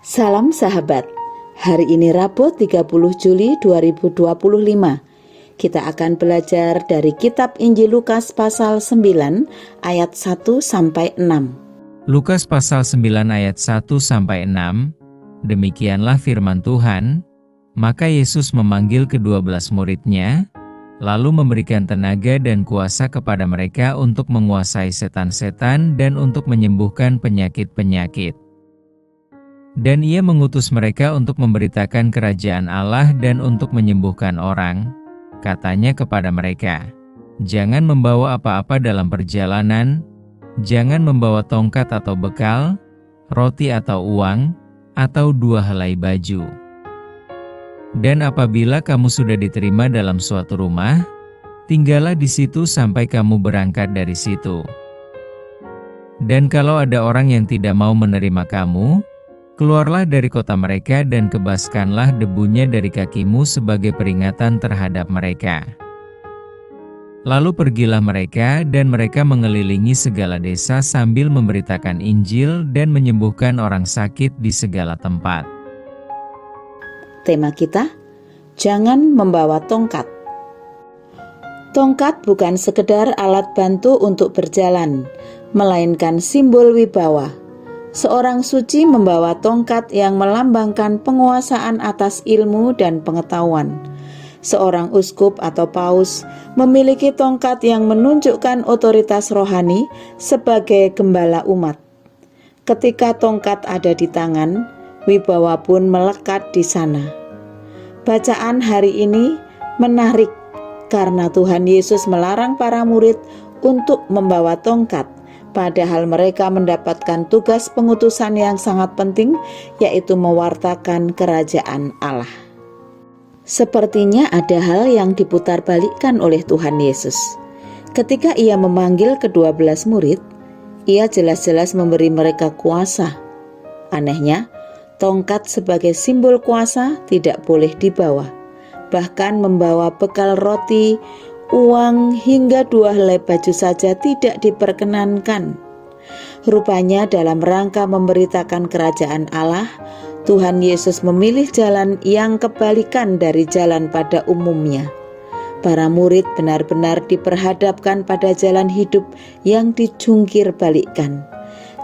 Salam sahabat, hari ini Rabu 30 Juli 2025. Kita akan belajar dari kitab Injil Lukas pasal 9 ayat 1-6. Lukas pasal 9 ayat 1-6, demikianlah firman Tuhan. Maka Yesus memanggil ke-12 murid-Nya, lalu memberikan tenaga dan kuasa kepada mereka untuk menguasai setan-setan dan untuk menyembuhkan penyakit-penyakit. Dan Ia mengutus mereka untuk memberitakan kerajaan Allah dan untuk menyembuhkan orang. Katanya kepada mereka, "Jangan membawa apa-apa dalam perjalanan, jangan membawa tongkat atau bekal, roti atau uang, atau 2 helai baju. Dan apabila kamu sudah diterima dalam suatu rumah, tinggallah di situ sampai kamu berangkat dari situ. Dan kalau ada orang yang tidak mau menerima kamu, keluarlah dari kota mereka dan kebaskanlah debunya dari kakimu sebagai peringatan terhadap mereka." Lalu pergilah mereka dan mereka mengelilingi segala desa sambil memberitakan Injil dan menyembuhkan orang sakit di segala tempat. Tema kita, jangan membawa tongkat. Tongkat bukan sekedar alat bantu untuk berjalan, melainkan simbol wibawa. Seorang suci membawa tongkat yang melambangkan penguasaan atas ilmu dan pengetahuan. Seorang uskup atau paus memiliki tongkat yang menunjukkan otoritas rohani sebagai gembala umat. Ketika tongkat ada di tangan, wibawa pun melekat di sana. Bacaan hari ini menarik karena Tuhan Yesus melarang para murid untuk membawa tongkat. Padahal mereka mendapatkan tugas pengutusan yang sangat penting, yaitu mewartakan kerajaan Allah. Sepertinya ada hal yang diputarbalikkan oleh Tuhan Yesus. Ketika Ia memanggil ke-12 murid, Ia jelas-jelas memberi mereka kuasa. Anehnya, tongkat sebagai simbol kuasa tidak boleh dibawa. Bahkan membawa bekal roti, uang hingga 2 helai baju saja tidak diperkenankan. Rupanya dalam rangka memberitakan kerajaan Allah, Tuhan Yesus memilih jalan yang kebalikan dari jalan pada umumnya. Para murid benar-benar diperhadapkan pada jalan hidup yang dijungkir balikkan.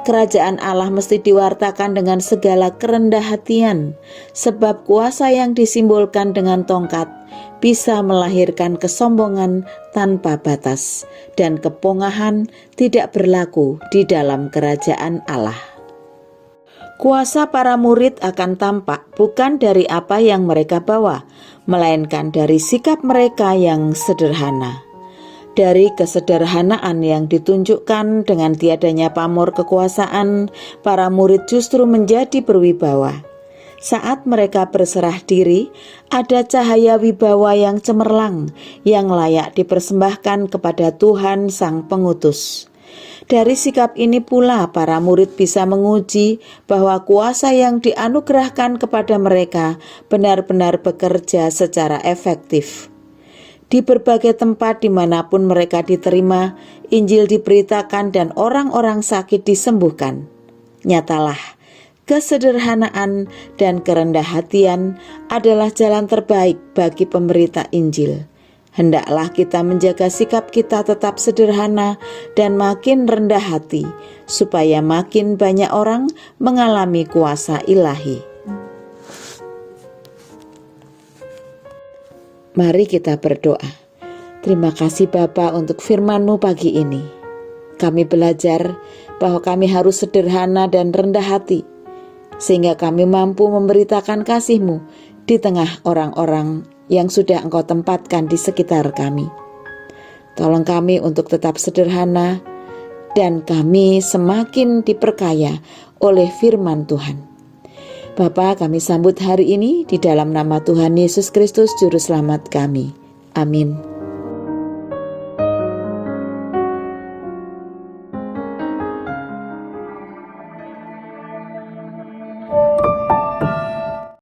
Kerajaan Allah mesti diwartakan dengan segala kerendah hatian, sebab kuasa yang disimbolkan dengan tongkat bisa melahirkan kesombongan tanpa batas, dan kepongahan tidak berlaku di dalam kerajaan Allah. Kuasa para murid akan tampak bukan dari apa yang mereka bawa, melainkan dari sikap mereka yang sederhana. Dari kesederhanaan yang ditunjukkan dengan tiadanya pamor kekuasaan, para murid justru menjadi berwibawa. Saat mereka berserah diri, ada cahaya wibawa yang cemerlang, yang layak dipersembahkan kepada Tuhan Sang Pengutus. Dari sikap ini pula para murid bisa menguji bahwa kuasa yang dianugerahkan kepada mereka benar-benar bekerja secara efektif. Di berbagai tempat dimanapun mereka diterima, Injil diberitakan dan orang-orang sakit disembuhkan. Nyatalah, kesederhanaan dan kerendah hatian adalah jalan terbaik bagi pemberita Injil. Hendaklah kita menjaga sikap kita tetap sederhana dan makin rendah hati, supaya makin banyak orang mengalami kuasa ilahi. Mari kita berdoa. Terima kasih Bapa untuk firman-Mu pagi ini. Kami belajar bahwa kami harus sederhana dan rendah hati, sehingga kami mampu memberitakan kasih-Mu di tengah orang-orang yang sudah Engkau tempatkan di sekitar kami. Tolong kami untuk tetap sederhana, dan kami semakin diperkaya oleh firman Tuhan. Bapa, kami sambut hari ini di dalam nama Tuhan Yesus Kristus Juru Selamat kami. Amin.